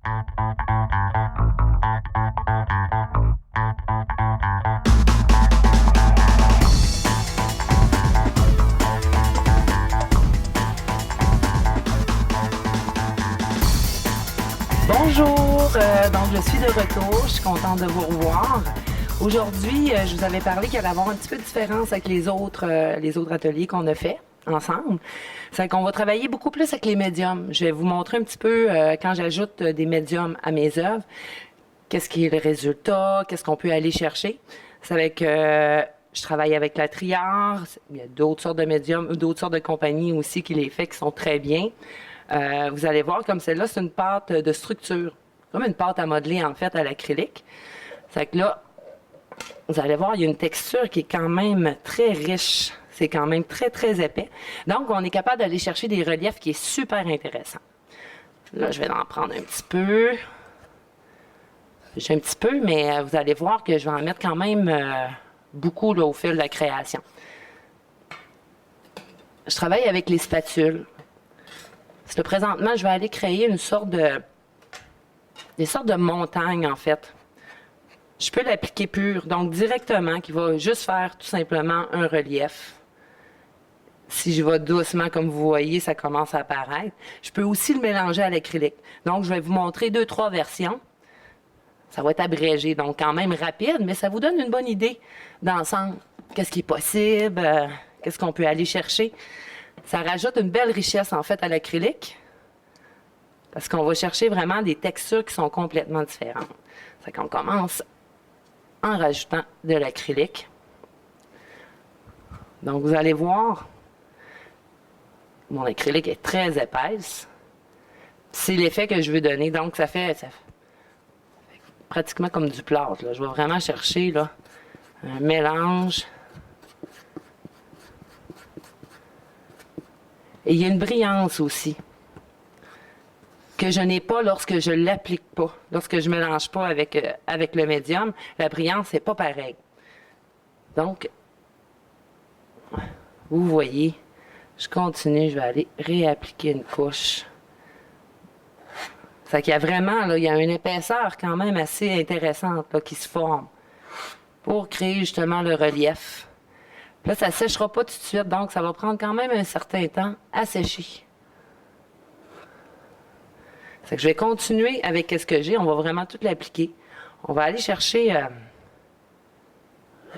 Bonjour, donc je suis de retour, je suis contente de vous revoir. Aujourd'hui, je vous avais parlé qu'il allait y avoir un petit peu de différence avec les autres ateliers qu'on a fait ensemble. C'est qu'on va travailler beaucoup plus avec les médiums. Je vais vous montrer un petit peu quand j'ajoute des médiums à mes œuvres, qu'est-ce qui est le résultat, qu'est-ce qu'on peut aller chercher. C'est avec, je travaille avec la Triard, il y a d'autres sortes de médiums, d'autres sortes de compagnies aussi qui les font, qui sont très bien. Vous allez voir, comme celle-là, c'est une pâte de structure, comme une pâte à modeler, en fait, à l'acrylique. C'est que là, vous allez voir, il y a une texture qui est quand même très riche. C'est quand même très, très épais. Donc, on est capable d'aller chercher des reliefs qui est super intéressant. Là, je vais en prendre un petit peu. J'ai un petit peu, mais vous allez voir que je vais en mettre quand même beaucoup là, au fil de la création. Je travaille avec les spatules. Parce que présentement, je vais aller créer des sortes de montagnes, en fait. Je peux l'appliquer pur, donc directement, qui va juste faire tout simplement un relief. Si je vais doucement, comme vous voyez, ça commence à apparaître. Je peux aussi le mélanger à l'acrylique. Donc, je vais vous montrer 2-3 versions. Ça va être abrégé, donc quand même rapide, mais ça vous donne une bonne idée d'ensemble. Qu'est-ce qui est possible, qu'est-ce qu'on peut aller chercher. Ça rajoute une belle richesse, en fait, à l'acrylique, parce qu'on va chercher vraiment des textures qui sont complètement différentes. C'est qu'on commence en rajoutant de l'acrylique. Donc, vous allez voir, mon acrylique est très épaisse. C'est l'effet que je veux donner. Donc, ça fait pratiquement comme du plâtre, là. Je vais vraiment chercher là, un mélange. Et il y a une brillance aussi que je n'ai pas lorsque je ne l'applique pas, lorsque je ne mélange pas avec le médium. La brillance n'est pas pareille. Donc, vous voyez, je continue, je vais aller réappliquer une couche. C'est qu'il y a vraiment, là, il y a une épaisseur quand même assez intéressante là, qui se forme pour créer justement le relief. Là, ça ne séchera pas tout de suite, donc ça va prendre quand même un certain temps à sécher. C'est que je vais continuer avec ce que j'ai. On va vraiment tout l'appliquer. On va aller chercher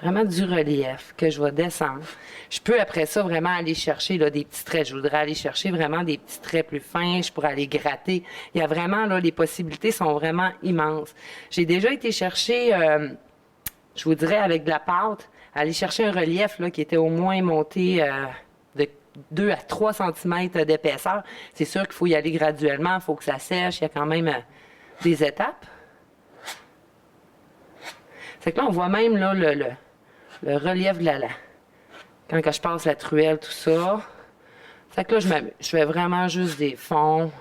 vraiment du relief que je vais descendre. Je peux après ça vraiment aller chercher là, des petits traits. Je voudrais aller chercher vraiment des petits traits plus fins. Je pourrais aller gratter. Il y a vraiment, là, les possibilités sont vraiment immenses. J'ai déjà été chercher, je vous dirais, avec de la pâte, aller chercher un relief là, qui était au moins monté de 2 à 3 cm d'épaisseur. C'est sûr qu'il faut y aller graduellement, il faut que ça sèche, il y a quand même des étapes. C'est que là, on voit même là, le relief de quand je passe la truelle, tout ça. C'est que là, je fais vraiment juste des fonds.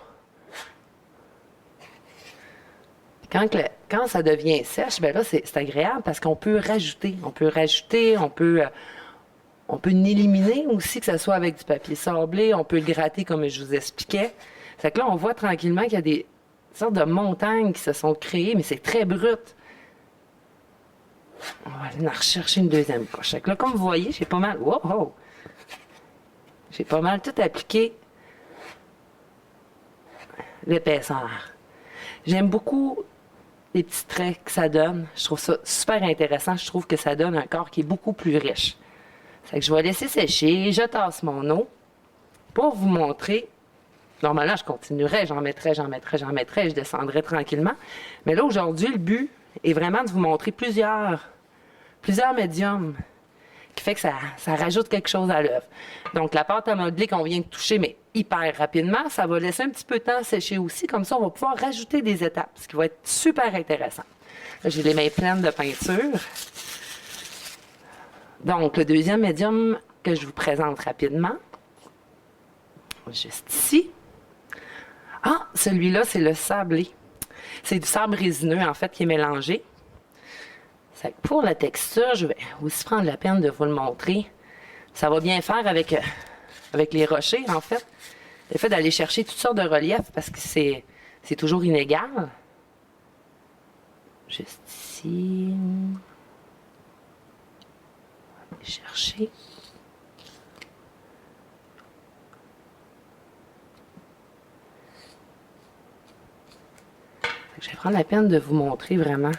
Quand ça devient sèche, ben là, c'est agréable parce qu'on peut rajouter. On peut éliminer aussi, que ce soit avec du papier sablé, on peut le gratter comme je vous expliquais. C'est que là, on voit tranquillement qu'il y a des sortes de montagnes qui se sont créées, mais c'est très brut. On va aller en rechercher une deuxième couche. Là, comme vous voyez, j'ai pas mal... Wow! J'ai pas mal tout appliqué l'épaisseur. J'aime beaucoup les petits traits que ça donne. Je trouve ça super intéressant. Je trouve que ça donne un corps qui est beaucoup plus riche. C'est que je vais laisser sécher, je tasse mon eau pour vous montrer. Normalement, je continuerais, j'en mettrais, je descendrais tranquillement. Mais là, aujourd'hui, le but est vraiment de vous montrer plusieurs médiums qui fait que ça rajoute quelque chose à l'œuvre. Donc, la pâte à modeler qu'on vient de toucher, mais hyper rapidement, ça va laisser un petit peu de temps sécher aussi. Comme ça, on va pouvoir rajouter des étapes, ce qui va être super intéressant. Là, j'ai les mains pleines de peinture. Donc, le deuxième médium que je vous présente rapidement, juste ici. Ah, celui-là, c'est le sablé. C'est du sable résineux, en fait, qui est mélangé. Pour la texture, je vais aussi prendre la peine de vous le montrer. Ça va bien faire avec les rochers, en fait. Le fait d'aller chercher toutes sortes de reliefs, parce que c'est c'est toujours inégal. Juste ici. On va aller chercher. Je vais prendre la peine de vous montrer vraiment.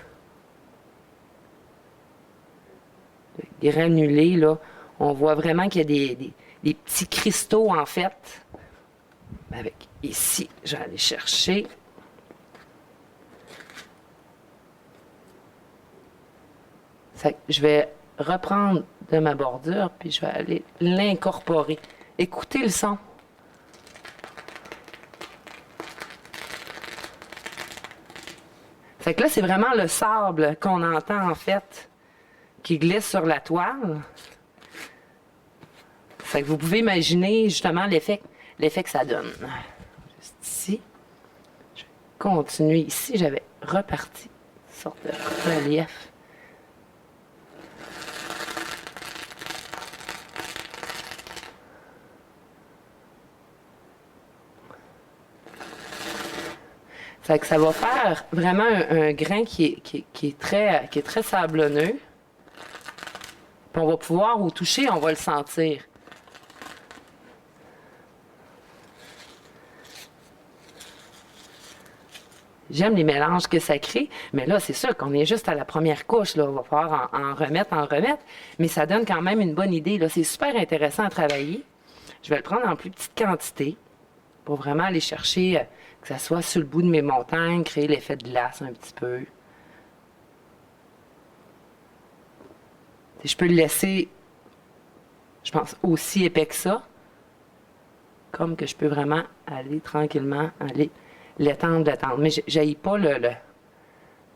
Le granulé, là, on voit vraiment qu'il y a des petits cristaux, en fait. Avec ici, je vais aller chercher. Je vais reprendre de ma bordure, puis je vais aller l'incorporer. Écoutez le son. Fait que là, c'est vraiment le sable qu'on entend, en fait, qui glisse sur la toile. Fait que vous pouvez imaginer, justement, l'effet que ça donne. Juste ici. Je vais continuer ici. J'avais reparti une sorte de relief. Fait que ça va faire vraiment un grain qui est très sablonneux. Puis on va pouvoir, au toucher, on va le sentir. J'aime les mélanges que ça crée, mais là, c'est sûr qu'on est juste à la première couche. Là. On va pouvoir en remettre, mais ça donne quand même une bonne idée. Là. C'est super intéressant à travailler. Je vais le prendre en plus petite quantité pour vraiment aller chercher, que ça soit sur le bout de mes montagnes, créer l'effet de glace un petit peu. Je peux le laisser, je pense, aussi épais que ça, comme que je peux vraiment aller tranquillement, aller l'étendre. Mais je n'haïs pas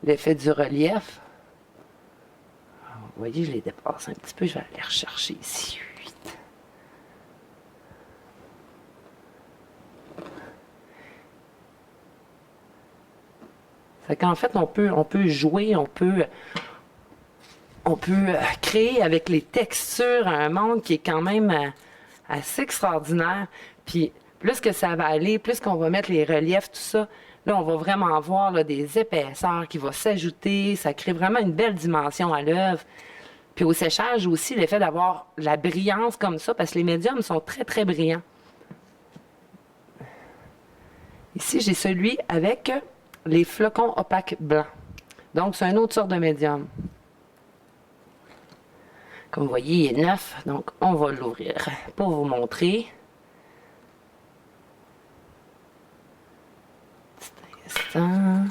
l'effet du relief. Alors, vous voyez, je les dépasse un petit peu. Je vais aller rechercher ici. Fait qu'en fait, on peut jouer, on peut créer avec les textures un monde qui est quand même assez extraordinaire. Puis plus que ça va aller, plus qu'on va mettre les reliefs, tout ça, là, on va vraiment voir là, des épaisseurs qui vont s'ajouter. Ça crée vraiment une belle dimension à l'œuvre. Puis au séchage aussi, l'effet d'avoir la brillance comme ça, parce que les médiums sont très, très brillants. Ici, j'ai celui avec les flocons opaques blancs. Donc, c'est une autre sorte de médium. Comme vous voyez, il est neuf, donc on va l'ouvrir pour vous montrer. Petit instant.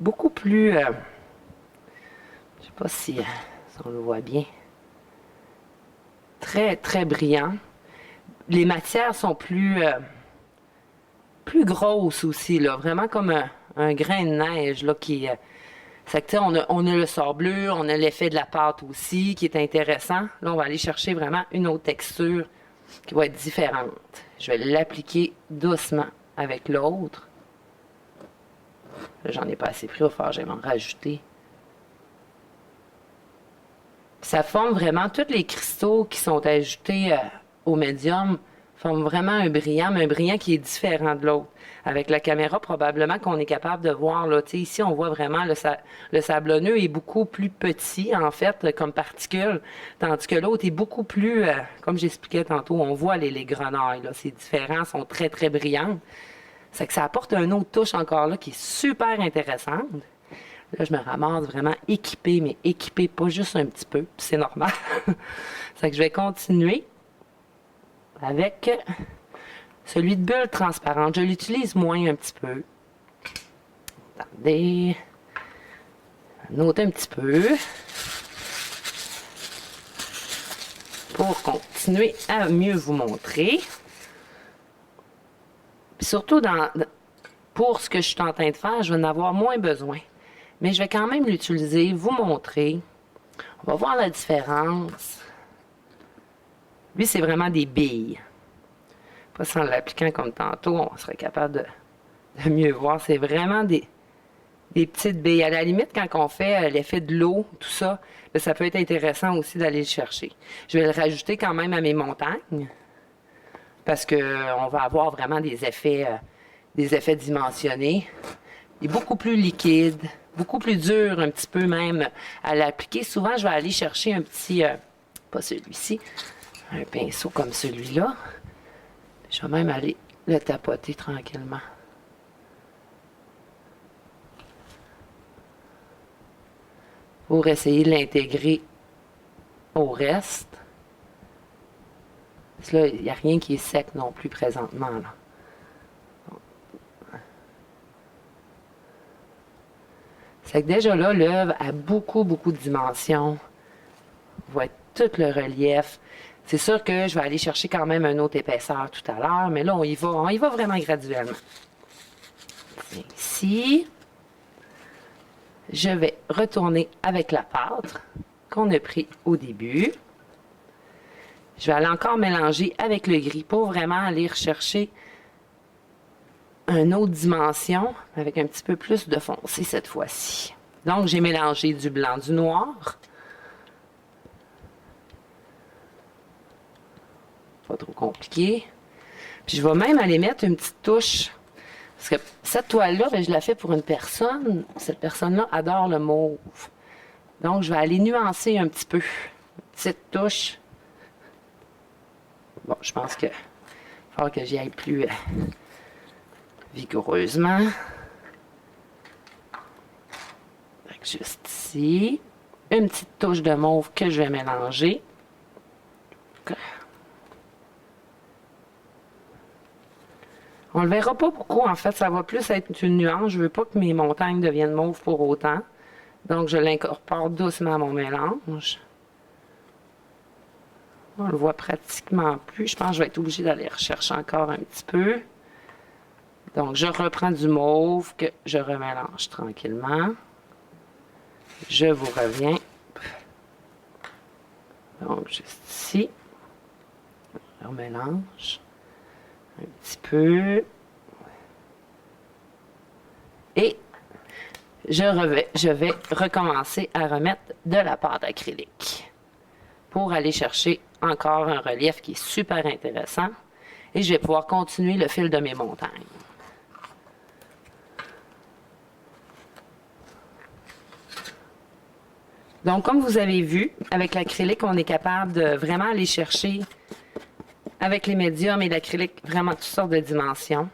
Beaucoup plus... je ne sais pas si on le voit bien. Très, très brillant. Les matières sont plus grosses aussi, là. Vraiment comme un grain de neige, là, qui... c'est que, on a le sableux, on a l'effet de la pâte aussi, qui est intéressant. Là, on va aller chercher vraiment une autre texture qui va être différente. Je vais l'appliquer doucement avec l'autre. J'en ai pas assez pris, il va falloir que je vais m'en rajouter. Ça forme vraiment tous les cristaux qui sont ajoutés au médium, forment vraiment un brillant, mais un brillant qui est différent de l'autre. Avec la caméra, probablement qu'on est capable de voir, là, ici, on voit vraiment le sablonneux est beaucoup plus petit, en fait, comme particule, tandis que l'autre est beaucoup plus, comme j'expliquais tantôt, on voit les grenailles, là, c'est différent, sont très, très brillantes. C'est que ça apporte une autre touche encore là qui est super intéressante. Là, je me ramasse vraiment équipée, mais équipée pas juste un petit peu, c'est normal. C'est que je vais continuer avec celui de bulle transparente. Je l'utilise moins un petit peu. Attendez. Noter un petit peu. Pour continuer à mieux vous montrer. Puis surtout, pour ce que je suis en train de faire, je vais en avoir moins besoin. Mais je vais quand même l'utiliser, vous montrer. On va voir la différence. Lui, c'est vraiment des billes. Pas sans l'appliquant comme tantôt, on serait capable de mieux voir. C'est vraiment des des petites baies. À la limite, quand on fait l'effet de l'eau, tout ça, ben, ça peut être intéressant aussi d'aller le chercher. Je vais le rajouter quand même à mes montagnes parce qu'on va avoir vraiment des effets dimensionnés. Il est beaucoup plus liquide, beaucoup plus dur un petit peu même à l'appliquer. Souvent, je vais aller chercher un petit, pas celui-ci, un pinceau comme celui-là. Je vais même aller le tapoter tranquillement. Pour essayer de l'intégrer au reste. Parce que là, il n'y a rien qui est sec non plus présentement, là. C'est que déjà là, l'œuvre a beaucoup, beaucoup de dimensions. On voit tout le relief. C'est sûr que je vais aller chercher quand même une autre épaisseur tout à l'heure, mais là, on y va vraiment graduellement. Ici, je vais retourner avec la pâte qu'on a pris au début. Je vais aller encore mélanger avec le gris pour vraiment aller rechercher une autre dimension avec un petit peu plus de foncé cette fois-ci. Donc, j'ai mélangé du blanc, du noir. Pas trop compliqué. Puis, je vais même aller mettre une petite touche. Parce que cette toile-là, ben, je la fais pour une personne. Cette personne-là adore le mauve. Donc, je vais aller nuancer un petit peu. Une petite touche. Bon, je pense que il va falloir que j'y aille plus vigoureusement. Juste ici. Une petite touche de mauve que je vais mélanger. On le verra pas beaucoup, en fait. Ça va plus être une nuance. Je veux pas que mes montagnes deviennent mauves pour autant. Donc, je l'incorpore doucement à mon mélange. On le voit pratiquement plus. Je pense que je vais être obligée d'aller rechercher encore un petit peu. Donc, je reprends du mauve que je remélange tranquillement. Je vous reviens. Donc, juste ici. Je remélange un petit peu. Et je vais recommencer à remettre de la pâte acrylique pour aller chercher encore un relief qui est super intéressant. Et je vais pouvoir continuer le fil de mes montagnes. Donc, comme vous avez vu, avec l'acrylique, on est capable de vraiment aller chercher, avec les médiums et l'acrylique, vraiment toutes sortes de dimensions.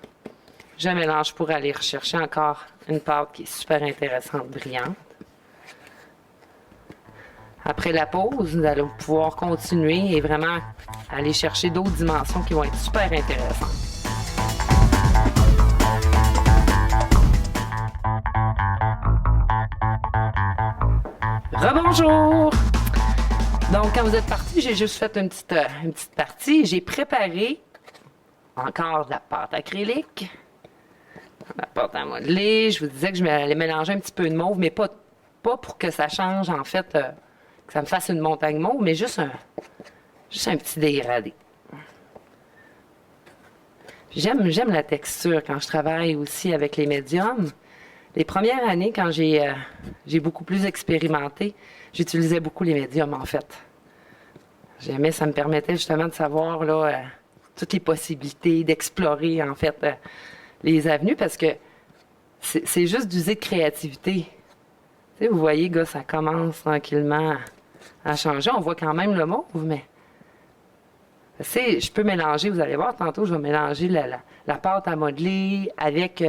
Je mélange pour aller rechercher encore une pâte qui est super intéressante, brillante. Après la pause, nous allons pouvoir continuer et vraiment aller chercher d'autres dimensions qui vont être super intéressantes. Rebonjour! Donc, quand vous êtes parti, j'ai juste fait une petite partie. J'ai préparé encore de la pâte acrylique, la pâte à modeler. Je vous disais que je allais mélanger un petit peu de mauve, mais pas pour que ça change, en fait, que ça me fasse une montagne mauve, mais juste un petit dégradé. J'aime la texture quand je travaille aussi avec les médiums. Les premières années, quand j'ai beaucoup plus expérimenté, j'utilisais beaucoup les médiums, en fait. J'aimais, ça me permettait justement de savoir là, toutes les possibilités, d'explorer, en fait, les avenues, parce que c'est juste d'user de créativité. Tu sais, vous voyez, gars, ça commence tranquillement à changer. On voit quand même le mauve, mais... je peux mélanger, vous allez voir, tantôt, je vais mélanger la pâte à modeler avec...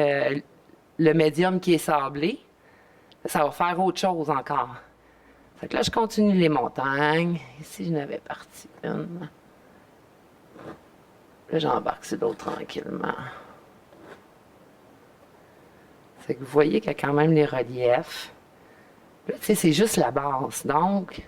le médium qui est sablé, ça va faire autre chose encore. Fait que là, je continue les montagnes. Ici, je n'avais parti une. Là, j'embarque sur l'autre tranquillement. Fait que vous voyez qu'il y a quand même les reliefs. Là, tu sais, c'est juste la base. Donc,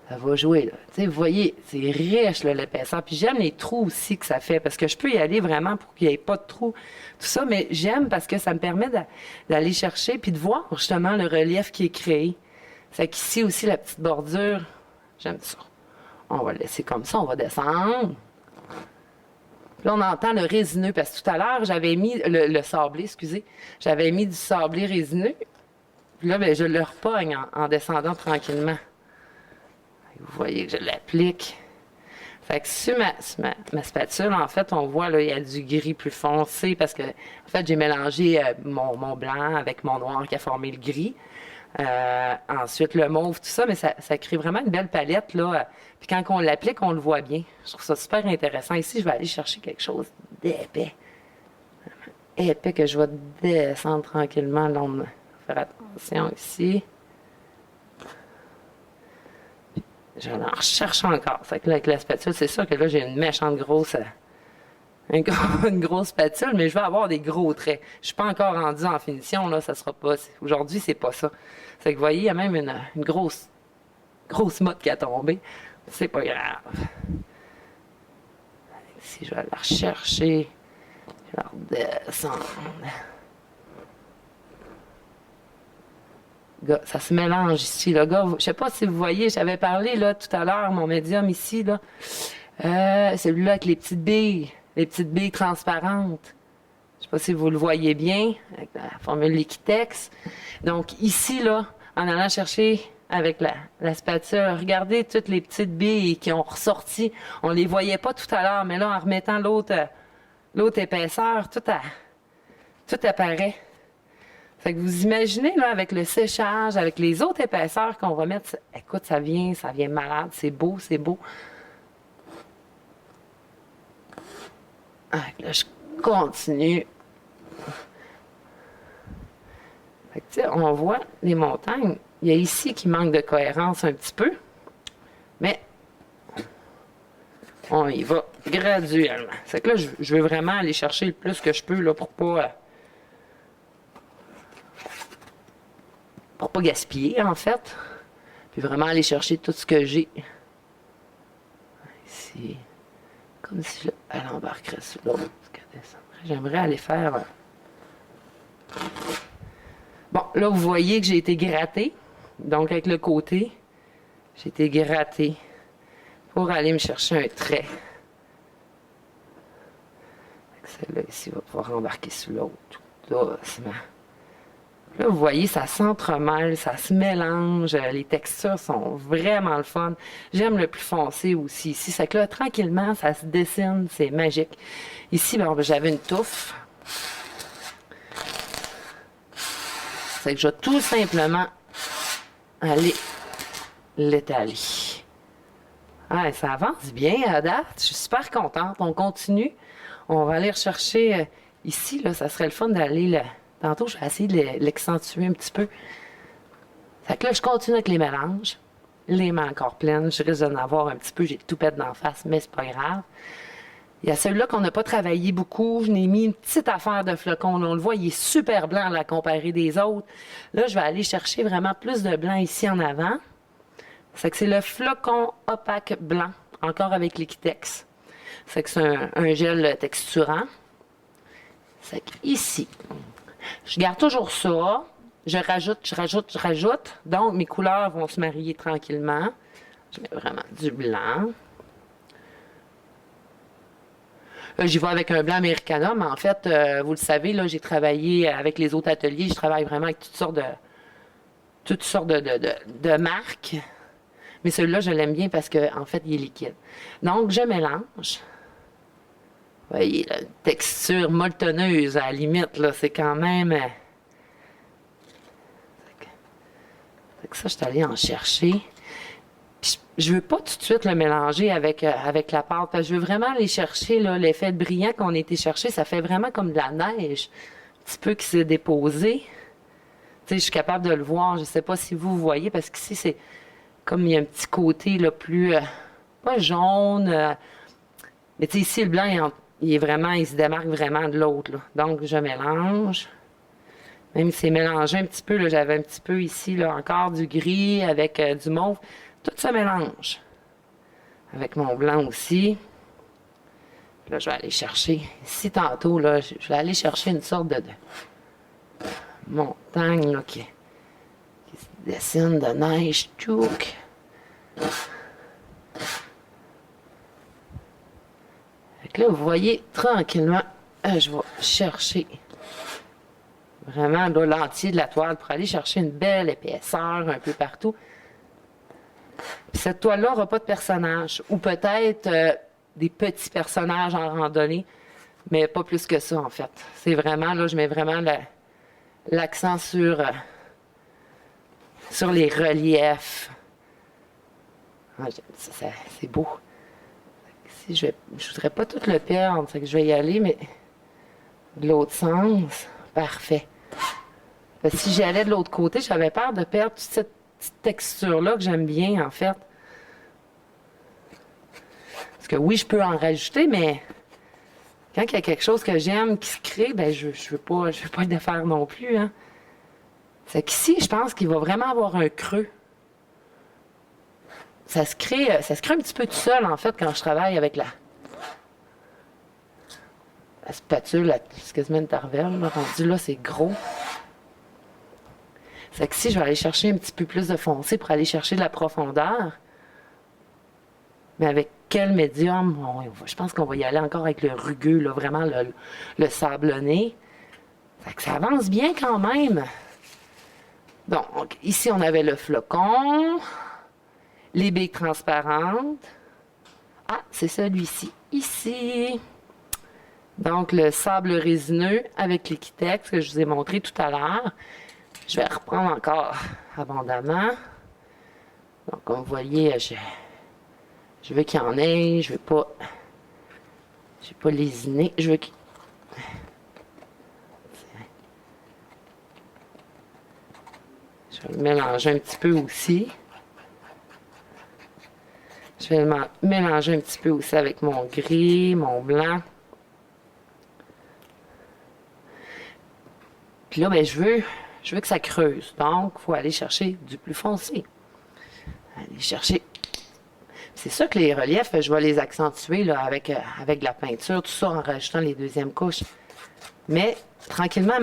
ça va jouer, là. Tu sais, vous voyez, c'est riche, là, l'épaisseur. Puis j'aime les trous aussi que ça fait, parce que je peux y aller vraiment pour qu'il n'y ait pas de trous, tout ça, mais j'aime parce que ça me permet d'aller chercher puis de voir justement le relief qui est créé. C'est qu'ici aussi, la petite bordure, j'aime ça. On va le laisser comme ça, on va descendre. Là, on entend le résineux, parce que tout à l'heure, j'avais mis le sablé, excusez. J'avais mis du sablé résineux. Puis là, ben, je le repogne en descendant tranquillement. Vous voyez que je l'applique. Fait que sur ma spatule, en fait, on voit, là, il y a du gris plus foncé parce que, en fait, j'ai mélangé mon blanc avec mon noir qui a formé le gris. Ensuite, le mauve, tout ça, mais ça crée vraiment une belle palette, là. Puis quand on l'applique, on le voit bien. Je trouve ça super intéressant. Ici, je vais aller chercher quelque chose d'épais. Épais que je vais descendre tranquillement. Là, on va faire attention ici. Je en recherche encore. Fait que là, avec la spatule, c'est sûr que là, j'ai une méchante grosse... une grosse spatule, mais je vais avoir des gros traits. Je suis pas encore rendu en finition, là, ça sera pas... Aujourd'hui, c'est pas ça. C'est que vous voyez, il y a même une grosse motte qui a tombé. C'est pas grave. Ici, je vais la rechercher. Je vais la redescendre. Gars, ça se mélange ici, là. Gars, je sais pas si vous voyez, j'avais parlé, là, tout à l'heure, mon médium ici, là. Celui-là avec les petites billes transparentes. Je sais pas si vous le voyez bien, avec la formule Liquitex. Donc, ici, là, en allant chercher avec la spatule, regardez toutes les petites billes qui ont ressorti. On les voyait pas tout à l'heure, mais là, en remettant l'autre épaisseur, tout apparaît. Fait que vous imaginez, là, avec le séchage, avec les autres épaisseurs qu'on va mettre, écoute, ça vient malade, c'est beau, c'est beau. Ah, là, je continue. Fait que, tu sais, on voit les montagnes. Il y a ici qui manque de cohérence un petit peu, mais on y va graduellement. C'est que là, je veux vraiment aller chercher le plus que je peux, là, pour pas gaspiller, en fait. Puis vraiment aller chercher tout ce que j'ai. Ici. Comme si elle embarquerait sur l'autre. J'aimerais aller faire... Bon, là, vous voyez que j'ai été grattée. Donc, avec le côté, j'ai été grattée pour aller me chercher un trait. Celle-là ici va pouvoir embarquer sur l'autre tout doucement. Là, vous voyez, ça s'entremêle, ça se mélange, les textures sont vraiment le fun. J'aime le plus foncé aussi ici. C'est que là, tranquillement, ça se dessine, c'est magique. Ici, ben, j'avais une touffe. C'est que je vais tout simplement aller l'étaler. Ah, ça avance bien à date. Je suis super contente. On continue. On va aller rechercher ici, là, ça serait le fun d'aller... Tantôt, je vais essayer de l'accentuer un petit peu. Fait que là, je continue avec les mélanges. Les mains encore pleines. Je risque d'en avoir un petit peu. J'ai tout pète d'en face, mais c'est pas grave. Il y a celui-là qu'on n'a pas travaillé beaucoup. Je n'ai mis une petite affaire de flocon. Là, on le voit, il est super blanc là, comparé des autres. Là, je vais aller chercher vraiment plus de blanc ici en avant. C'est que c'est le flocon opaque blanc, encore avec Liquitex. C'est que c'est un gel texturant. C'est que ici... Je garde toujours ça. Je rajoute. Donc, mes couleurs vont se marier tranquillement. Je mets vraiment du blanc. J'y vais avec un blanc Americana, mais en fait, vous le savez, là, j'ai travaillé avec les autres ateliers. Je travaille vraiment avec toutes sortes de marques. Mais celui-là, je l'aime bien parce qu'en fait, il est liquide. Donc, je mélange. Vous voyez, la texture molletonneuse, à la limite, là, c'est quand même... Ça, je suis allée en chercher. Puis, je veux pas tout de suite le mélanger avec la pâte, parce que je veux vraiment aller chercher l'effet brillant qu'on a été chercher. Ça fait vraiment comme de la neige, un petit peu qui s'est déposé. Tu sais, je suis capable de le voir. Je sais pas si vous voyez, parce qu'ici, c'est comme il y a un petit côté là, plus... pas jaune, mais tu sais, ici, le blanc, il se démarque vraiment de l'autre. Donc, je mélange. Même si c'est mélangé un petit peu, là, j'avais un petit peu ici, là, encore du gris avec du mauve. Tout se mélange. Avec mon blanc aussi. Puis là, je vais aller chercher. Ici, tantôt, là, je vais aller chercher une sorte de montagne là, qui se dessine de neige. Tchouk. que là, vous voyez, tranquillement, je vais chercher vraiment là, l'entier de la toile pour aller chercher une belle épaisseur un peu partout. Puis cette toile-là n'aura pas de personnage, ou peut-être des petits personnages en randonnée, mais pas plus que ça, en fait. C'est vraiment, là, je mets vraiment l'accent sur les reliefs. Ah, c'est beau. Si je voudrais pas tout le perdre, c'est que je vais y aller, mais de l'autre sens, parfait. Parce que si j'allais de l'autre côté, j'avais peur de perdre toute cette petite texture-là que j'aime bien, en fait. Parce que oui, je peux en rajouter, mais quand il y a quelque chose que j'aime qui se crée, ben je veux pas le défaire non plus, hein. C'est qu'ici, je pense qu'il va vraiment avoir un creux. Ça se crée un petit peu tout seul, en fait, quand je travaille avec la spatule, c'est quasiment une tarvelle, là, rendu là, c'est gros. C'est qu'ici, je vais aller chercher un petit peu plus de foncé pour aller chercher de la profondeur. Mais avec quel médium? Je pense qu'on va y aller encore avec le rugueux, là, vraiment le sablonné. Fait que ça avance bien quand même. Donc, ici, on avait le flocon. Les billes transparentes. Ah, c'est celui-ci. Ici. Donc, le sable résineux avec l'Equitex que je vous ai montré tout à l'heure. Je vais reprendre encore abondamment. Donc, comme vous voyez, je veux qu'il y en ait. Je veux pas lésiner. Je veux qu'il... Je vais le mélanger un petit peu aussi. Je vais le mélanger un petit peu aussi avec mon gris, mon blanc. Puis là, ben, je veux que ça creuse. Donc, il faut aller chercher du plus foncé. Aller chercher. C'est sûr que les reliefs, je vais les accentuer là, avec de la peinture, tout ça en rajoutant les deuxièmes couches. Mais, tranquillement,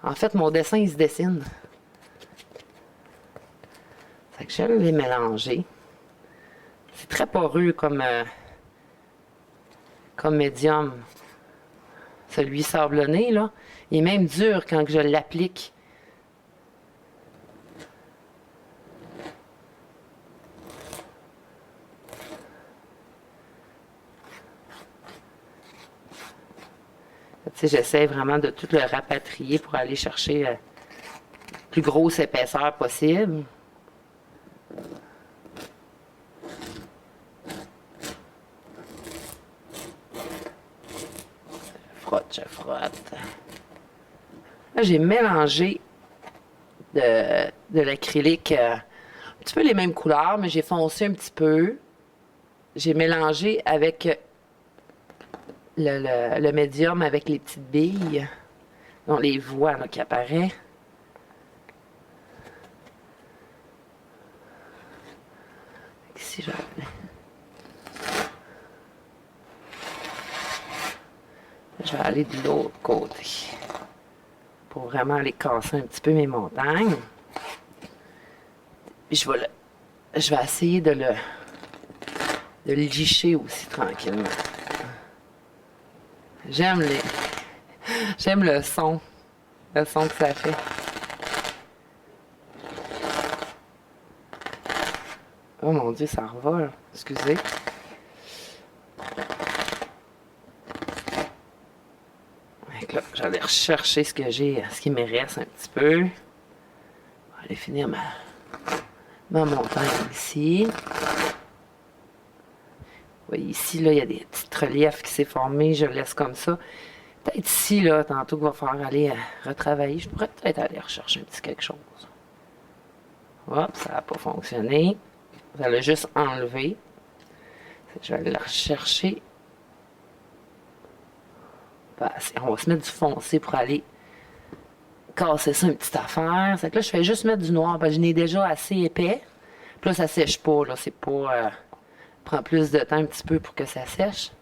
en fait, mon dessin, il se dessine. Fait que je vais les mélanger. C'est très poreux comme médium. Celui sablonné, là, il est même dur quand je l'applique. Tu sais, j'essaie vraiment de tout le rapatrier pour aller chercher la plus grosse épaisseur possible. Je frotte. Là, j'ai mélangé de l'acrylique, un petit peu les mêmes couleurs, mais j'ai foncé un petit peu. J'ai mélangé avec le médium avec les petites billes. On les voit là, qui apparaît. Ici, je vais aller de l'autre côté pour vraiment aller casser un petit peu mes montagnes. Puis je vais essayer de le licher aussi tranquillement. J'aime le son que ça fait. Oh mon Dieu, ça revole. Excusez. Donc là, j'allais rechercher ce qui me reste un petit peu. On va aller finir ma montagne ici. Vous voyez ici, là, il y a des petits reliefs qui s'est formé. Je le laisse comme ça. Peut-être ici, là, tantôt qu'il va falloir aller retravailler. Je pourrais peut-être aller rechercher un petit quelque chose. Hop, ça n'a pas fonctionné. Ça l'a juste enlevé. Je vais aller la rechercher. On va se mettre du foncé pour aller casser ça une petite affaire. C'est que là, je fais juste mettre du noir parce que je n'ai déjà assez épais. Puis là, ça sèche pas. Là, c'est pas... prend plus de temps un petit peu pour que ça sèche.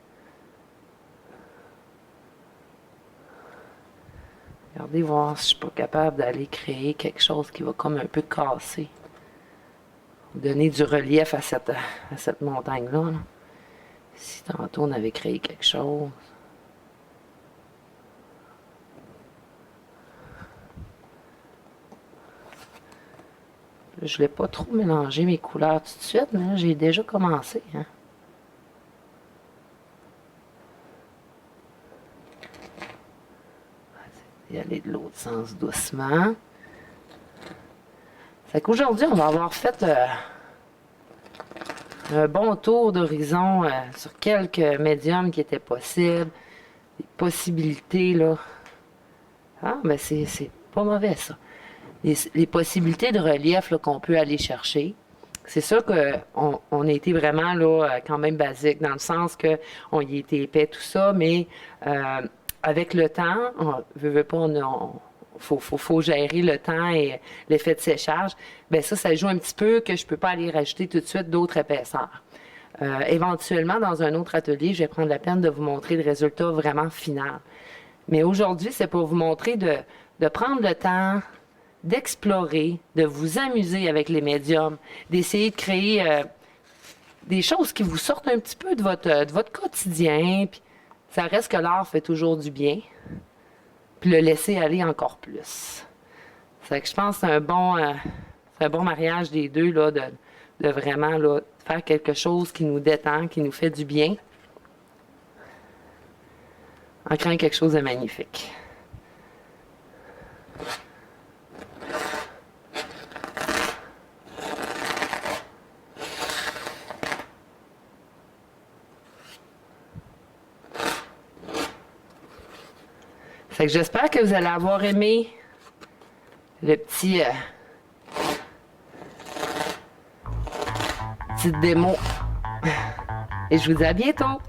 Regardez voir si je suis pas capable d'aller créer quelque chose qui va comme un peu casser. Donner du relief à cette montagne-là. Là. Ici, Tantôt, on avait créé quelque chose. Je ne voulais pas trop mélanger mes couleurs tout de suite, mais là, j'ai déjà commencé. Hein. On va y aller de l'autre sens doucement. Fait qu'aujourd'hui, on va avoir fait un bon tour d'horizon sur quelques médiums qui étaient possibles. Des possibilités, là. Ah, ben c'est pas mauvais, ça. Les possibilités de relief qu'on peut aller chercher. C'est sûr qu'on a été vraiment là, quand même basique, dans le sens qu'on y était épais, tout ça, mais avec le temps, on veut pas, faut gérer le temps et l'effet de séchage. Bien ça joue un petit peu que je peux pas aller rajouter tout de suite d'autres épaisseurs. Éventuellement, dans un autre atelier, je vais prendre la peine de vous montrer le résultat vraiment final. Mais aujourd'hui, c'est pour vous montrer de prendre le temps d'explorer, de vous amuser avec les médiums, d'essayer de créer des choses qui vous sortent un petit peu de votre quotidien. Puis ça reste que l'art fait toujours du bien. Puis le laisser aller encore plus. C'est que je pense que c'est un bon mariage des deux, là, de vraiment là, faire quelque chose qui nous détend, qui nous fait du bien, en créant quelque chose de magnifique. Fait que j'espère que vous allez avoir aimé le petite démo. Et je vous dis à bientôt!